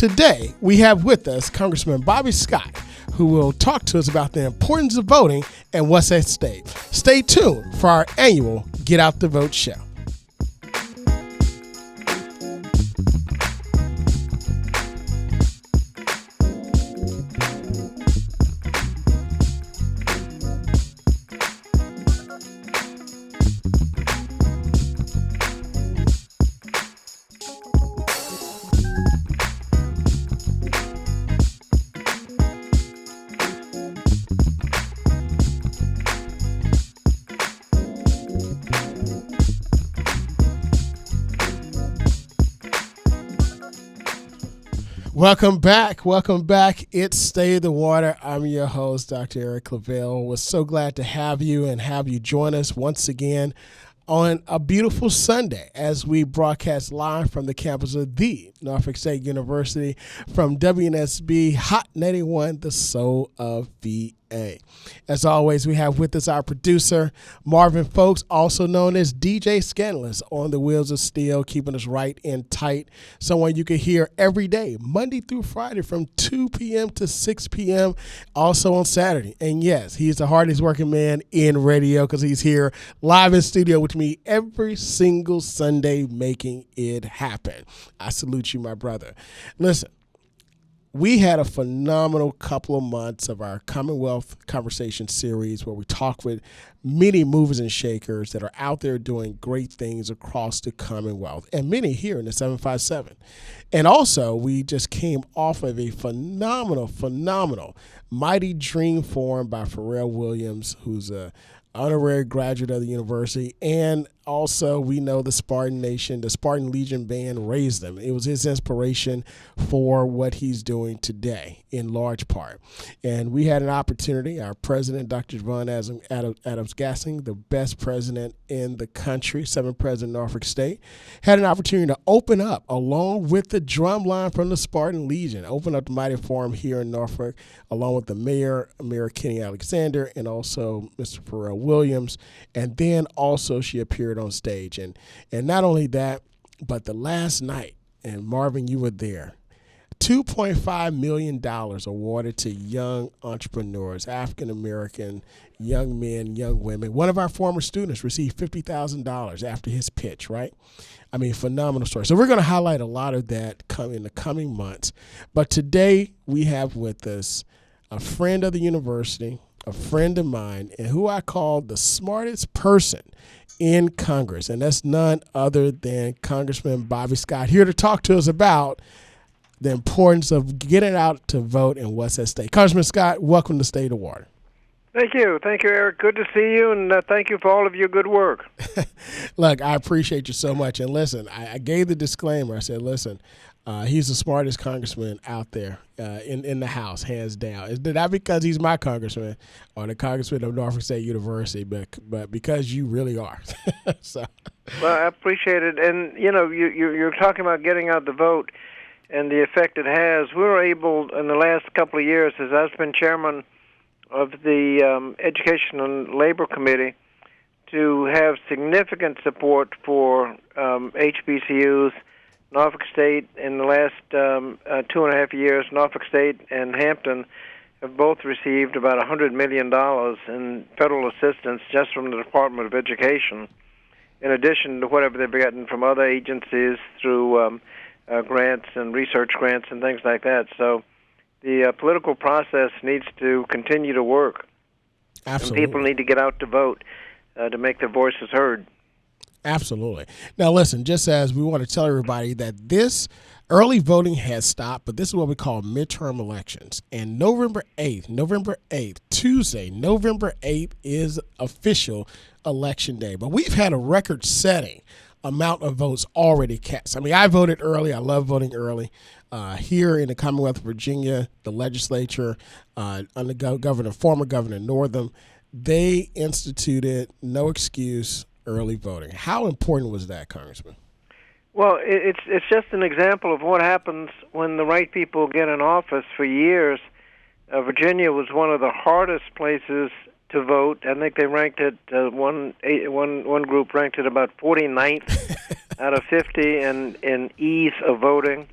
Today, we have with us Congressman Bobby Scott, who will talk to us about the importance of voting and what's at stake. Stay tuned for our annual Get Out the Vote show. Welcome back. It's Stay the Water. I'm your host, Dr. Eric Claville. We're so glad to have you and have you join us once again on a beautiful Sunday as we broadcast live from the campus of the Norfolk State University from WNSB Hot 91, the soul of VA. As always, we have with us our producer, Marvin Folks, also known as DJ Scanless, on the wheels of steel, keeping us right and tight. Someone you can hear every day, Monday through Friday from 2 p.m. to 6 p.m., also on Saturday. And yes, he's the hardest working man in radio because he's here live in studio with me every single Sunday making it happen. I salute you, my brother. Listen. We had a phenomenal couple of months of our Commonwealth Conversation series where we talk with many movers and shakers that are out there doing great things across the Commonwealth, and many here in the 757. And also, we just came off of a phenomenal Mighty Dream Forum by Pharrell Williams, who's a honorary graduate of the university, and also we know the Spartan Nation, the Spartan Legion Band raised him. It was his inspiration for what he's doing today in large part. And we had an opportunity, our president, Dr. Javon Adams Gassing, the best president in the country, seventh president of Norfolk State, had an opportunity to open up, along with the drumline from the Spartan Legion, open up the Mighty Forum here in Norfolk, along with the Mayor Kenny Alexander, and also Mr. Pharrell Williams. And then also she appeared on stage. And not only that, but the last night, and Marvin, you were there, $2.5 million awarded to young entrepreneurs, African-American young men, young women. One of our former students received $50,000 after his pitch, right? I mean, phenomenal story. So we're going to highlight a lot of that in the coming months. But today we have with us a friend of the university, a friend of mine, and who I call the smartest person in Congress. And that's none other than Congressman Bobby Scott, here to talk to us about the importance of getting out to vote and what's at stake. Congressman Scott, welcome to Stay the Water. Thank you, Eric. Good to see you, and thank you for all of your good work. Look, I appreciate you so much. And listen, I gave the disclaimer. I said, listen, he's the smartest congressman out there in the House, hands down. It's not because he's my congressman or the congressman of Norfolk State University, but because you really are. So. Well, I appreciate it. And, you're talking about getting out the vote and the effect it has. We were able, in the last couple of years, as I've been chairman of the Education and Labor Committee, to have significant support for HBCUs. Norfolk State, in the last 2.5 years, Norfolk State and Hampton have both received about $100 million in federal assistance just from the Department of Education, in addition to whatever they've gotten from other agencies through grants and research grants and things like that. So the political process needs to continue to work. Absolutely. And people need to get out to vote to make their voices heard. Absolutely. Now, listen, just as we want to tell everybody that this early voting has stopped, but this is what we call midterm elections. And November 8th, Tuesday, November 8th is official election day. But we've had a record-setting amount of votes already cast. I mean, I voted early. I love voting early. Here in the Commonwealth of Virginia, the legislature, under former Governor Northam, they instituted no excuse early voting. How important was that, Congressman? Well, it's just an example of what happens when the right people get in office. For years, Virginia was one of the hardest places to vote. I think they ranked it, one group ranked it about 49th out of 50 in ease of voting.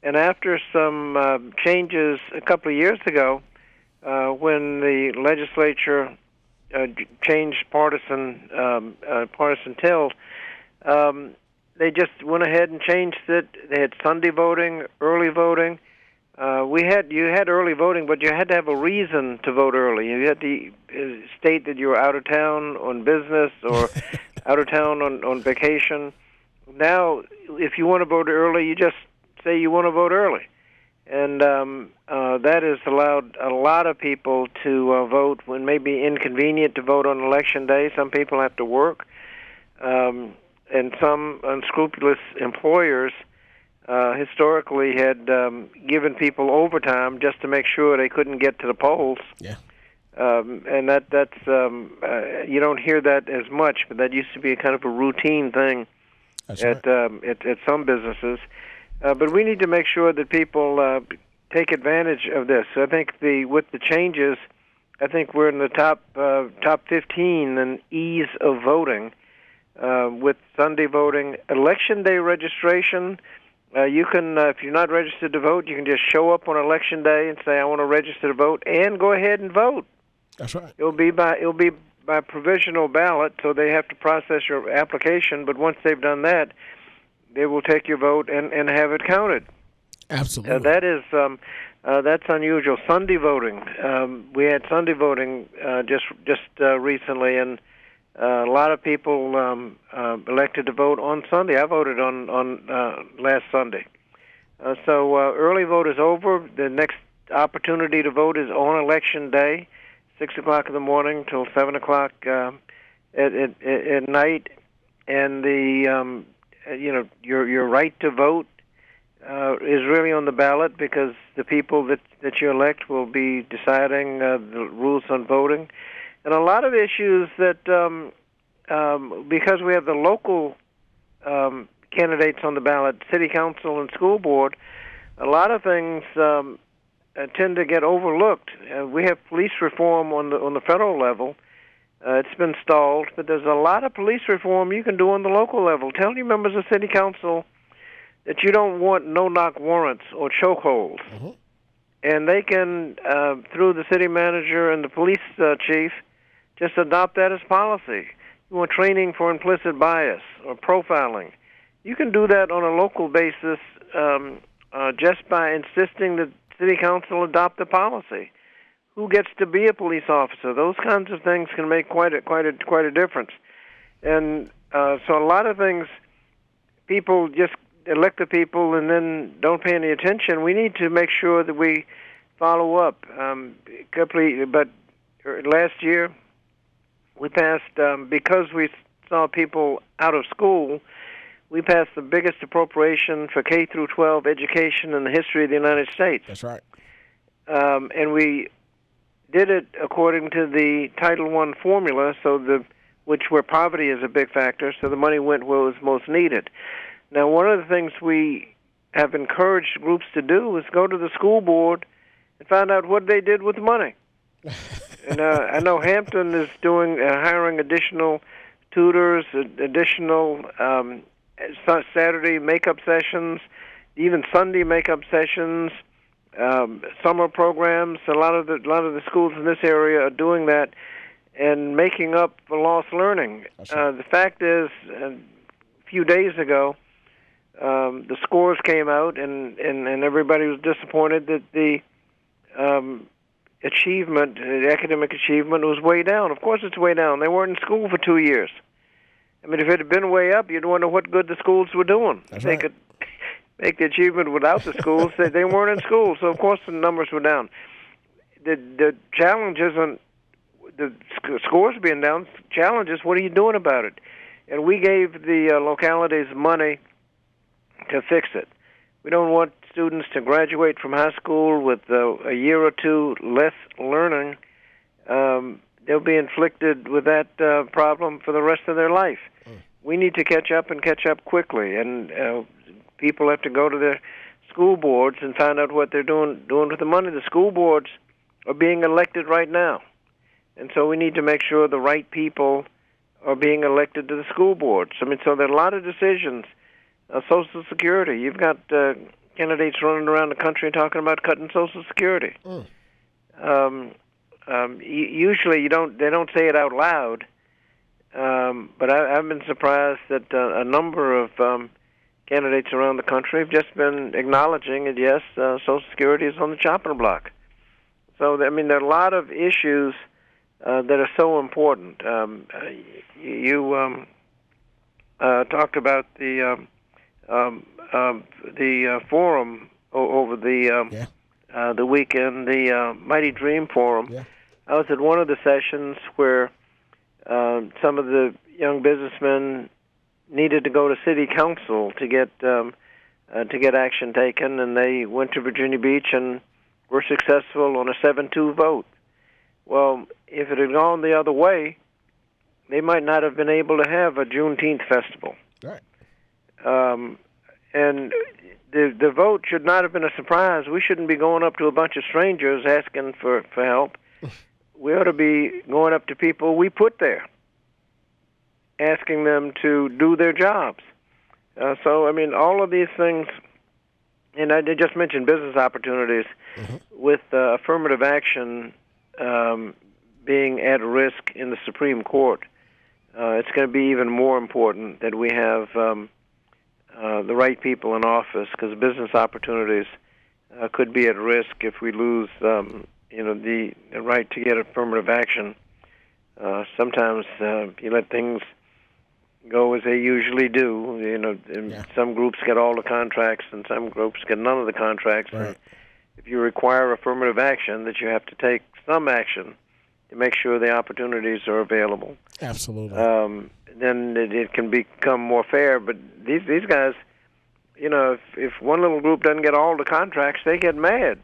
And after some changes a couple of years ago, when the legislature changed partisan tilt, they just went ahead and changed it. They had Sunday voting, early voting. You had early voting, but you had to have a reason to vote early. You had to state that you were out of town on business or out of town on vacation. Now, if you want to vote early, you just say you want to vote early. And that has allowed a lot of people to vote when it may be inconvenient to vote on Election Day. Some people have to work. And some unscrupulous employers historically had given people overtime just to make sure they couldn't get to the polls. Yeah. And that's you don't hear that as much, but that used to be a kind of a routine thing at some businesses. But we need to make sure that people take advantage of this. So I think with the changes, I think we're in the top 15 in ease of voting. With Sunday voting, Election Day registration, you can, if you're not registered to vote, you can just show up on Election Day and say, "I want to register to vote," and go ahead and vote. That's right. It'll be by provisional ballot, so they have to process your application. But once they've done that, they will take your vote and have it counted. Absolutely. That's unusual. Sunday voting. We had Sunday voting just recently, and a lot of people elected to vote on Sunday. I voted on last Sunday. So early vote is over. The next opportunity to vote is on Election Day, 6 o'clock in the morning till 7 o'clock at night. And your right to vote is really on the ballot, because the people that you elect will be deciding the rules on voting. And a lot of issues that, because we have the local candidates on the ballot, city council and school board, a lot of things tend to get overlooked. We have police reform on the federal level. It's been stalled, but there's a lot of police reform you can do on the local level. Tell your members of city council that you don't want no-knock warrants or chokeholds. Mm-hmm. And they can, through the city manager and the police chief, just adopt that as policy. You want training for implicit bias or profiling. You can do that on a local basis just by insisting that city council adopt the policy. Who gets to be a police officer? Those kinds of things can make quite a difference. And so a lot of things, people just elect the people and then don't pay any attention. We need to make sure that we follow up. But last year, we passed, because we saw people out of school, we passed the biggest appropriation for K through 12 education in the history of the United States. That's right. And we did it according to the Title I formula, where poverty is a big factor, so the money went where it was most needed. Now, one of the things we have encouraged groups to do is go to the school board and find out what they did with the money. And I know Hampton is hiring additional tutors, additional Saturday makeup sessions, even Sunday makeup sessions, summer programs. A lot of the schools in this area are doing that and making up for lost learning. The fact is, a few days ago, the scores came out, and everybody was disappointed that the academic achievement was way down. Of course it's way down. They weren't in school for 2 years. I mean, if it had been way up, you'd wonder what good the schools were doing. They could make the achievement without the schools. They weren't in school, so of course the numbers were down. The challenge isn't the scores being down. The challenge is, what are you doing about it? And we gave the localities money to fix it. We don't want students to graduate from high school with a year or two less learning. They'll be inflicted with that problem for the rest of their life. We need to catch up and catch up quickly, and people have to go to their school boards and find out what they're doing with the money. The school boards are being elected right now, and so we need to make sure the right people are being elected to the school boards. I mean, so there are a lot of decisions. Social Security, you've got candidates running around the country talking about cutting Social Security. Usually, they don't say it out loud, but I've been surprised that a number of candidates around the country have just been acknowledging that yes, Social Security is on the chopping block. So I mean, there are a lot of issues that are so important. You talked about the forum over the weekend, the Mighty Dream Forum. Yeah. I was at one of the sessions where some of the young businessmen needed to go to city council to get action taken, and they went to Virginia Beach and were successful on a 7-2 vote. Well, if it had gone the other way, they might not have been able to have a Juneteenth festival. Right. And the vote should not have been a surprise. We shouldn't be going up to a bunch of strangers asking for help. We ought to be going up to people we put there, asking them to do their jobs. So, I mean, all of these things, and I just mentioned business opportunities, with affirmative action being at risk in the Supreme Court. It's going to be even more important that we have the right people in office, because business opportunities could be at risk if we lose, the right to get affirmative action. Sometimes you let things go as they usually do. Some groups get all the contracts, and some groups get none of the contracts. Right. And if you require affirmative action, that you have to take some action to make sure the opportunities are available. Absolutely. Then it can become more fair. But these guys, if one little group doesn't get all the contracts, they get mad.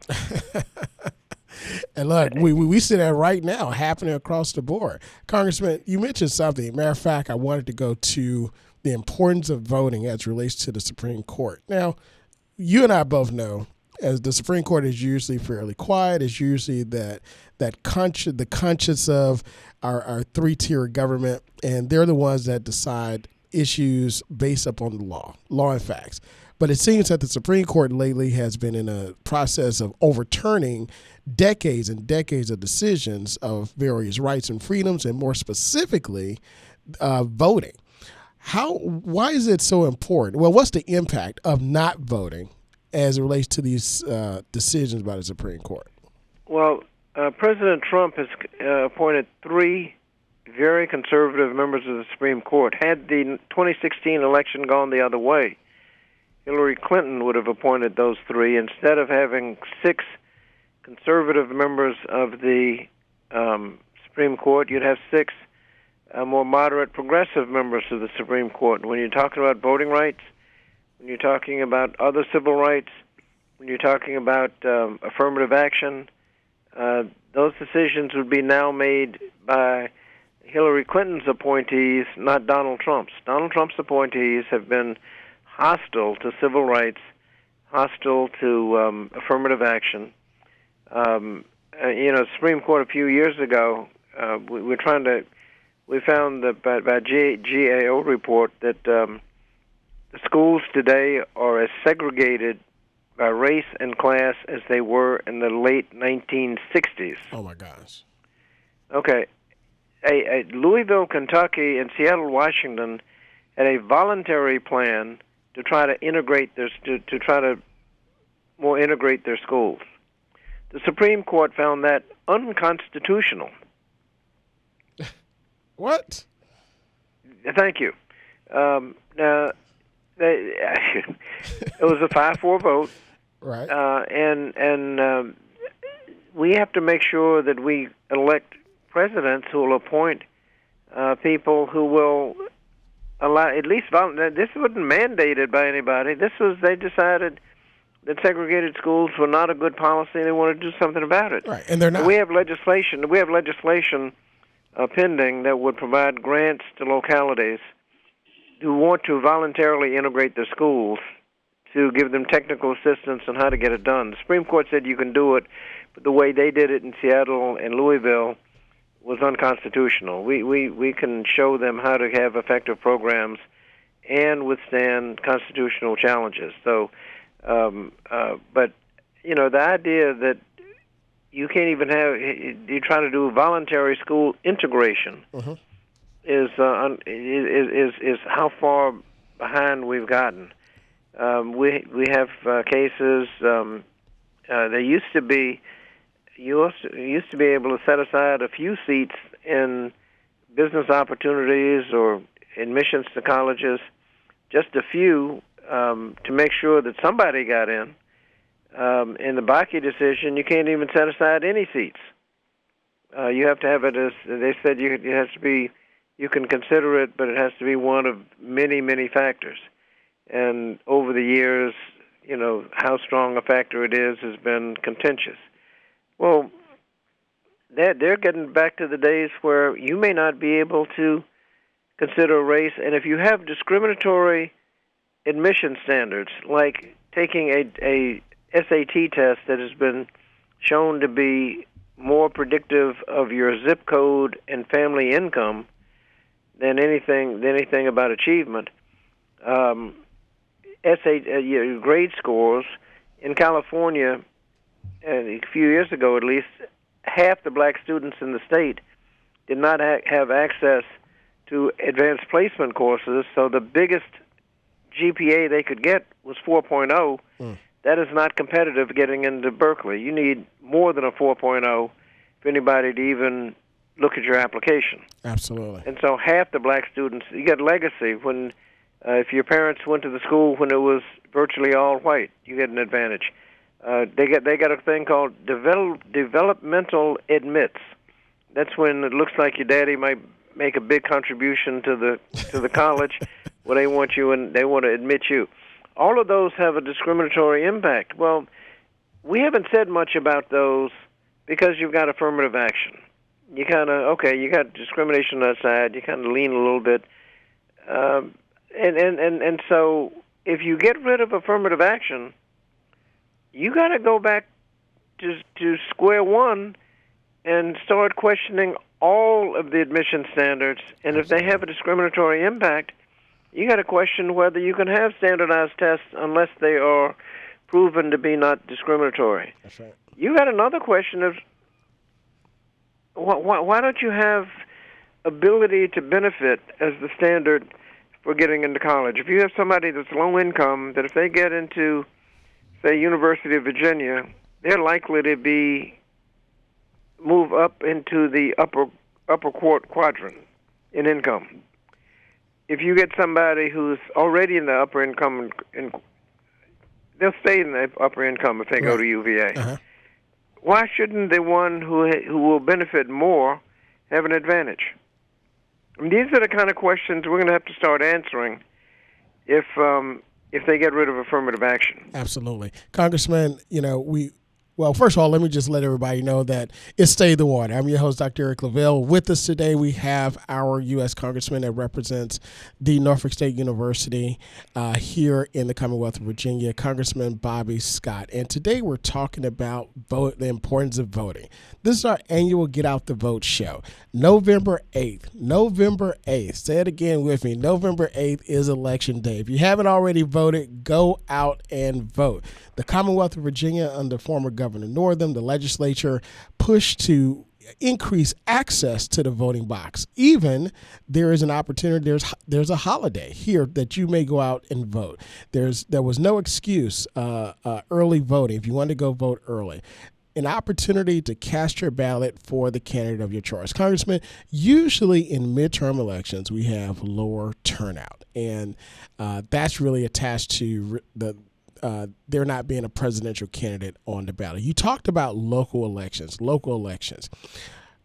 And look, we see that right now happening across the board. Congressman, you mentioned something. Matter of fact, I wanted to go to the importance of voting as it relates to the Supreme Court. Now, you and I both know, as the Supreme Court is usually fairly quiet, it's usually the conscience of our three-tier government, and they're the ones that decide issues based upon the law and facts. But it seems that the Supreme Court lately has been in a process of overturning decades and decades of decisions of various rights and freedoms, and more specifically, voting. Why is it so important? Well, what's the impact of not voting as it relates to these decisions by the Supreme Court? Well, President Trump has appointed 3 very conservative members of the Supreme Court. Had the 2016 election gone the other way, Hillary Clinton would have appointed those 3. Instead of having 6 conservative members of the Supreme Court, you'd have 6 more moderate progressive members of the Supreme Court. When you're talking about voting rights, when you're talking about other civil rights, when you're talking about affirmative action, those decisions would be now made by Hillary Clinton's appointees, not Donald Trump's. Donald Trump's appointees have been hostile to civil rights, hostile to affirmative action. The Supreme Court a few years ago, we found that by GAO report that the schools today are as segregated by race and class as they were in the late 1960s. Oh, my gosh. Okay. Louisville, Kentucky, and Seattle, Washington had a voluntary plan to try to integrate their more integrate their schools. The Supreme Court found that unconstitutional. What? Thank you. Now, it was a 5-4 vote, right? And we have to make sure that we elect presidents who will appoint people who will allow at least this wasn't mandated by anybody. They decided that segregated schools were not a good policy, and they wanted to do something about it. Right, and they're not. We have legislation pending that would provide grants to localities who want to voluntarily integrate their schools to give them technical assistance on how to get it done. The Supreme Court said you can do it, but the way they did it in Seattle and Louisville was unconstitutional. We can show them how to have effective programs and withstand constitutional challenges. So But the idea that you can't even you try to do voluntary school integration is how far behind we've gotten. We have cases. There used to be you used to be able to set aside a few seats in business opportunities or admissions to colleges, just a few, to make sure that somebody got in. In the Bakke decision, you can't even set aside any seats. You have to have it as they said. It has to be. You can consider it, but it has to be one of many, many factors. And over the years, how strong a factor it is has been contentious. Well, they're getting back to the days where you may not be able to consider race, and if you have discriminatory admission standards, like taking a SAT test that has been shown to be more predictive of your zip code and family income than anything about achievement. Grade scores in California, a few years ago at least, half the black students in the state did not have access to advanced placement courses, so the biggest GPA they could get was 4.0. That is not competitive getting into Berkeley. You need more than a 4.0 for anybody to even look at your application. Absolutely. And so half the black students, you get legacy. When if your parents went to the school when it was virtually all white, you get an advantage. They got a thing called developmental admits. That's when it looks like your daddy might make a big contribution to the college where they want you and they want to admit you. All of those have a discriminatory impact. Well, we haven't said much about those because you've got affirmative action. You kind of, you got discrimination on that side. You kind of lean a little bit. And so if you get rid of affirmative action, you got to go back to square one and start questioning all of the admission standards. And if they have a discriminatory impact, you got to question whether you can have standardized tests unless they are proven to be not discriminatory. That's right. You got another question of why don't you have ability to benefit as the standard for getting into college? If you have somebody that's low income, that if they get into, say, University of Virginia, they're likely to move up into the upper quadrant in income. If you get somebody who's already in the upper income, they'll stay in the upper income if they go to UVA. Why shouldn't the one who will benefit more have an advantage? I mean, these are the kind of questions we're going to have to start answering if they get rid of affirmative action. Absolutely. Congressman, well, first of all, let me just let everybody know that it's Stay the Water. I'm your host, Dr. Eric Claville. With us today, we have our U.S. Congressman that represents the Norfolk State University here in the Commonwealth of Virginia, Congressman Bobby Scott. And today we're talking about the importance of voting. This is our annual Get Out the Vote show. November 8th. November 8th. Say it again with me. November 8th is Election Day. If you haven't already voted, go out and vote. The Commonwealth of Virginia, under former Governor Northam, the legislature pushed to increase access to the voting box. Even there is an opportunity, there's a holiday here that you may go out and vote. There was no excuse early voting if you want to go vote early. An opportunity to cast your ballot for the candidate of your choice. Congressman, usually in midterm elections, we have lower turnout, and that's really attached to there not being a presidential candidate on the ballot. You talked about local elections.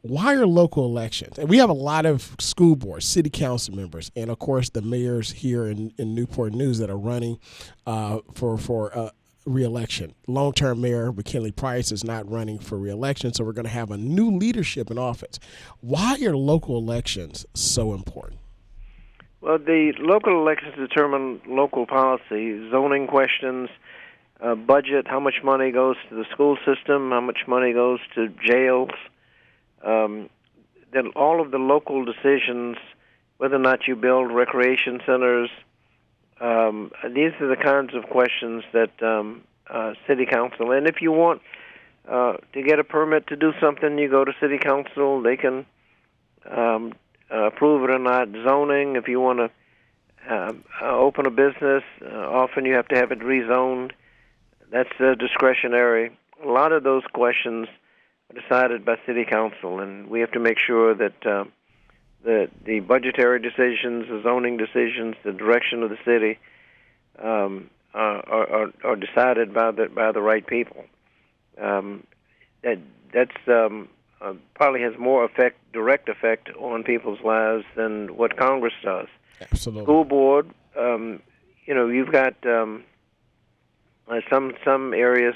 Why are local elections? And we have a lot of school boards, city council members, and of course the mayors here in Newport News that are running for re-election. Long-term mayor McKinley Price is not running for re-election, so we're going to have a new leadership in office. Why are local elections so important? Well, the local elections determine local policy, zoning questions, budget, how much money goes to the school system, how much money goes to jails. Then all of the local decisions, whether or not you build recreation centers, these are the kinds of questions that City Council, and if you want to get a permit to do something, you go to City Council. They can approve it or not. Zoning, if you want to open a business, often you have to have it rezoned. That's discretionary. A lot of those questions are decided by City Council, and we have to make sure that the budgetary decisions, the zoning decisions, the direction of the city are decided by the right people. That's probably has more direct effect on people's lives than what Congress does. Absolutely. School board, you've got some areas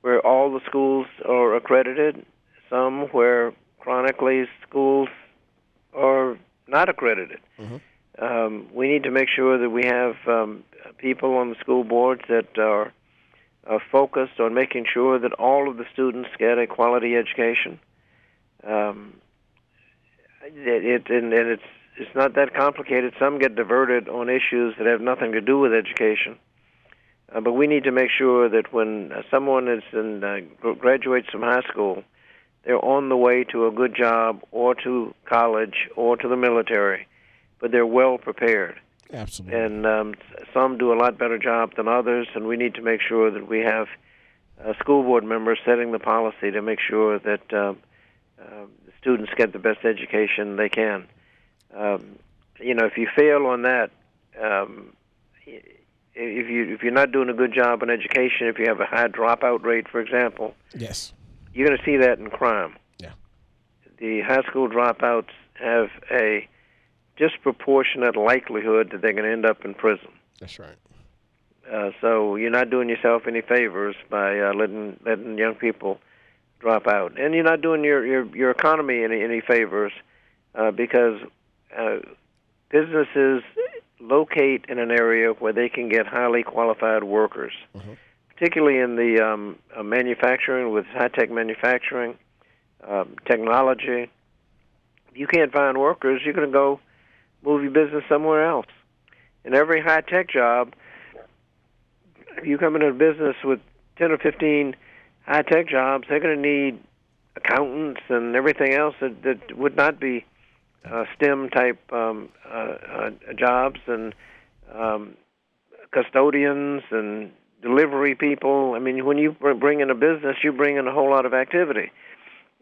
where all the schools are accredited, some where chronically schools are not accredited. Mm-hmm. We need to make sure that we have people on the school boards that are focused on making sure that all of the students get a quality education. It's not that complicated. Some get diverted on issues that have nothing to do with education. But we need to make sure that when someone graduates from high school, they're on the way to a good job or to college or to the military, but they're well prepared. Absolutely. And some do a lot better job than others, and we need to make sure that we have school board members setting the policy to make sure that the students get the best education they can. If you fail on that, if you're not doing a good job in education, if you have a high dropout rate, for example, yes, you're going to see that in crime. Yeah. The high school dropouts have a disproportionate likelihood that they're going to end up in prison. That's right. So you're not doing yourself any favors by letting young people drop out, and you're not doing your economy any favors because businesses locate in an area where they can get highly qualified workers, mm-hmm. particularly in the manufacturing, with high-tech manufacturing, technology. If you can't find workers, you're going to go move your business somewhere else. In every high-tech job, if you come into a business with 10 or 15 high-tech jobs, they're going to need accountants and everything else that would not be STEM-type jobs, and custodians and delivery people. I mean, when you bring in a business, you bring in a whole lot of activity.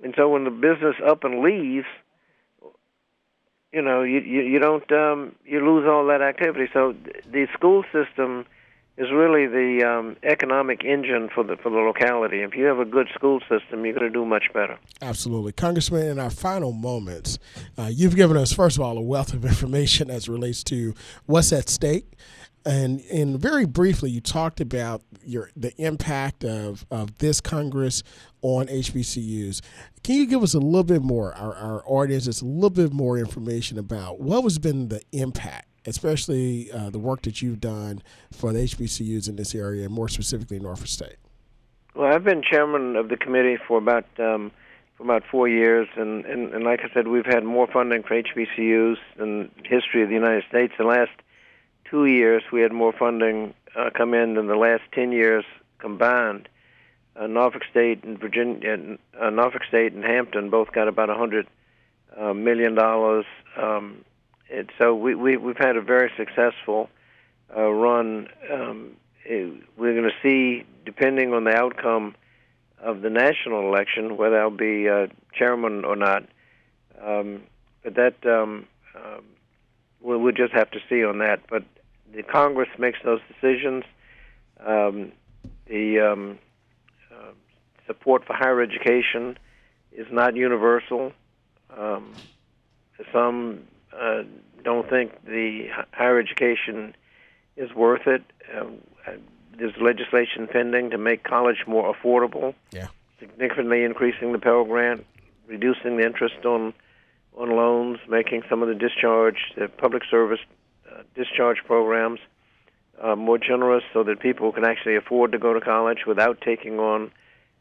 And so when the business up and leaves, you don't you lose all that activity. So the school system is really the economic engine for the locality. If you have a good school system, you're going to do much better. Absolutely. Congressman, in our final moments, you've given us, first of all, a wealth of information as it relates to what's at stake. And very briefly, you talked about the impact of this Congress on HBCUs. Can you give us a little bit more, our audience, a little bit more information about what has been the impact, especially the work that you've done for the HBCUs in this area, and more specifically Norfolk State? Well, I've been chairman of the committee for about 4 years, and like I said, we've had more funding for HBCUs in the history of the United States. The last 2 years, we had more funding come in than the last 10 years combined. Norfolk State and Norfolk State and Hampton both got about $100 million. And so we've had a very successful run. We're going to see, depending on the outcome of the national election, whether I'll be chairman or not. But that we'll just have to see on that. But the Congress makes those decisions. The support for higher education is not universal. Some don't think the higher education is worth it. There's legislation pending to make college more affordable, significantly increasing the Pell Grant, reducing the interest on loans, making some of the public service discharge programs more generous so that people can actually afford to go to college without taking on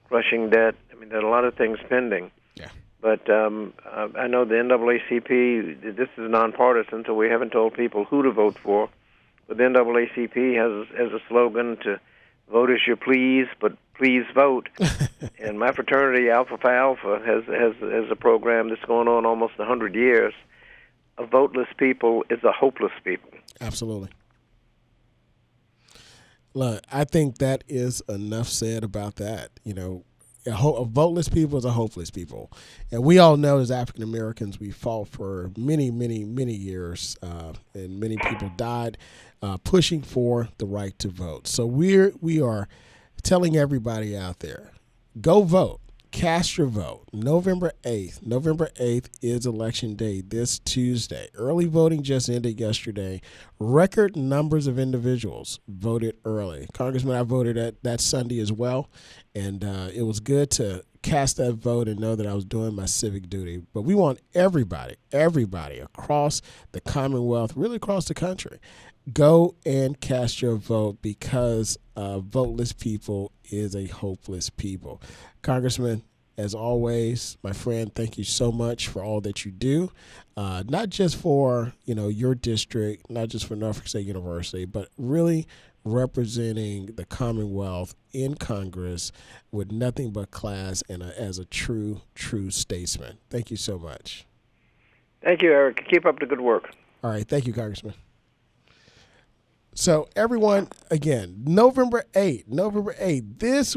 crushing debt. I mean, there are a lot of things pending. Yeah. But I know the NAACP, this is nonpartisan, so we haven't told people who to vote for. But the NAACP has a slogan to vote as you please, but please vote. And my fraternity, Alpha Phi Alpha, has a program that's going on almost 100 years. A voteless people is a hopeless people. Absolutely. Look, I think that is enough said about that. You know, a voteless people is a hopeless people. And we all know as African Americans, we fought for many, many, many years, and many people died pushing for the right to vote. So we are telling everybody out there, go vote. Cast your vote. November 8th. November 8th is Election Day this Tuesday. Early voting just ended yesterday. Record numbers of individuals voted early. Congressman, I voted that Sunday as well, and it was good to cast that vote and know that I was doing my civic duty. But we want everybody across the Commonwealth, really across the country, go and cast your vote, because voteless people is a hopeless people. Congressman, as always, my friend, thank you so much for all that you do, not just for your district, not just for Norfolk State University, but really representing the Commonwealth in Congress with nothing but class and as a true statesman. Thank you so much. Thank you, Eric. Keep up the good work. All right. Thank you, Congressman. So everyone, again, November 8th, this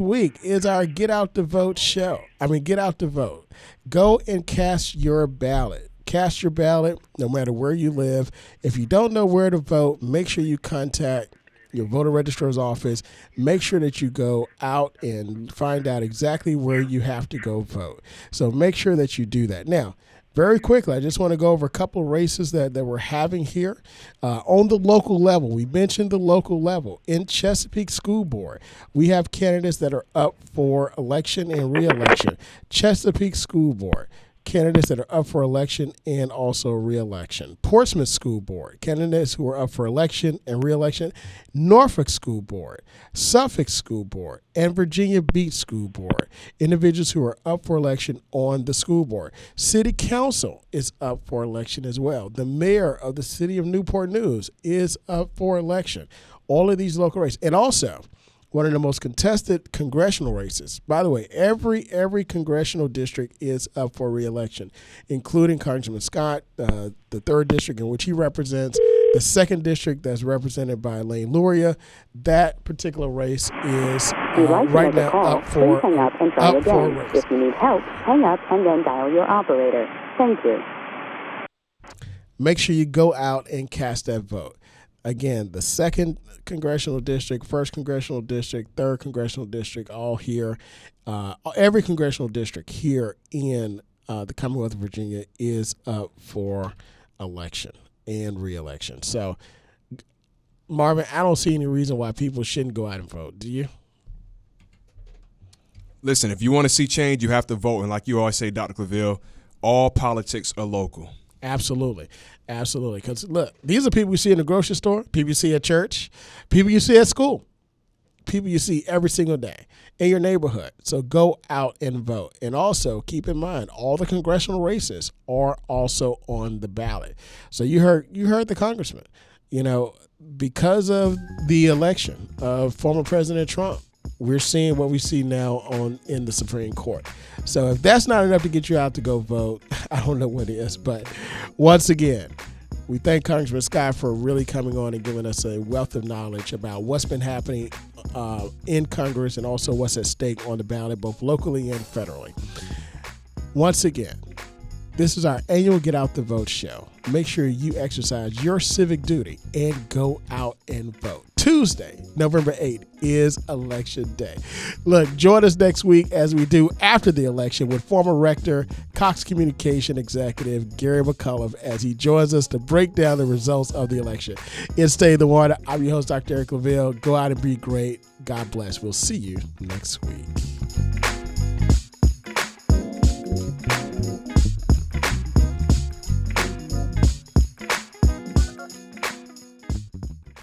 week is our Get Out the Vote show. Get out the vote. Go and cast your ballot. Cast your ballot no matter where you live. If you don't know where to vote, make sure you contact your voter registrar's office. Make sure that you go out and find out exactly where you have to go vote. So make sure that you do that. Now, very quickly, I just want to go over a couple of races that we're having here on the local level. We mentioned the local level. In Chesapeake School Board, we have candidates that are up for election and re-election. Chesapeake School Board, candidates that are up for election and also re-election. Portsmouth School Board, candidates who are up for election and re-election. Norfolk School Board, Suffolk School Board, and Virginia Beach School Board, individuals who are up for election on the school board. City Council is up for election as well. The mayor of the city of Newport News is up for election. All of these local races. And also, one of the most contested congressional races. By the way, every congressional district is up for re-election, including Congressman Scott, the 3rd district in which he represents, the 2nd district that's represented by Elaine Luria. That particular race is right now up for hang up and try again. If you need help, hang up and then dial your operator. Thank you. Make sure you go out and cast that vote. Again, the 2nd congressional district, 1st congressional district, 3rd congressional district, all here. Every congressional district here in the Commonwealth of Virginia is up for election and re-election. So, Marvin, I don't see any reason why people shouldn't go out and vote. Do you? Listen, if you want to see change, you have to vote. And like you always say, Dr. Claville, all politics are local. Absolutely. Because, look, these are people you see in the grocery store, people you see at church, people you see at school, people you see every single day in your neighborhood. So go out and vote. And also keep in mind, all the congressional races are also on the ballot. So you heard the congressman, because of the election of former President Trump, we're seeing what we see now in the Supreme Court. So if that's not enough to get you out to go vote, I don't know what is. But once again, we thank Congressman Scott for really coming on and giving us a wealth of knowledge about what's been happening in Congress and also what's at stake on the ballot, both locally and federally. Once again, this is our annual Get Out the Vote show. Make sure you exercise your civic duty and go out and vote. Tuesday, November 8th, is Election Day. Look, join us next week as we do after the election with former Rector, Cox Communication Executive Gary McCullough as he joins us to break down the results of the election. It's Stay in the Water. I'm your host, Dr. Eric Claville. Go out and be great. God bless. We'll see you next week.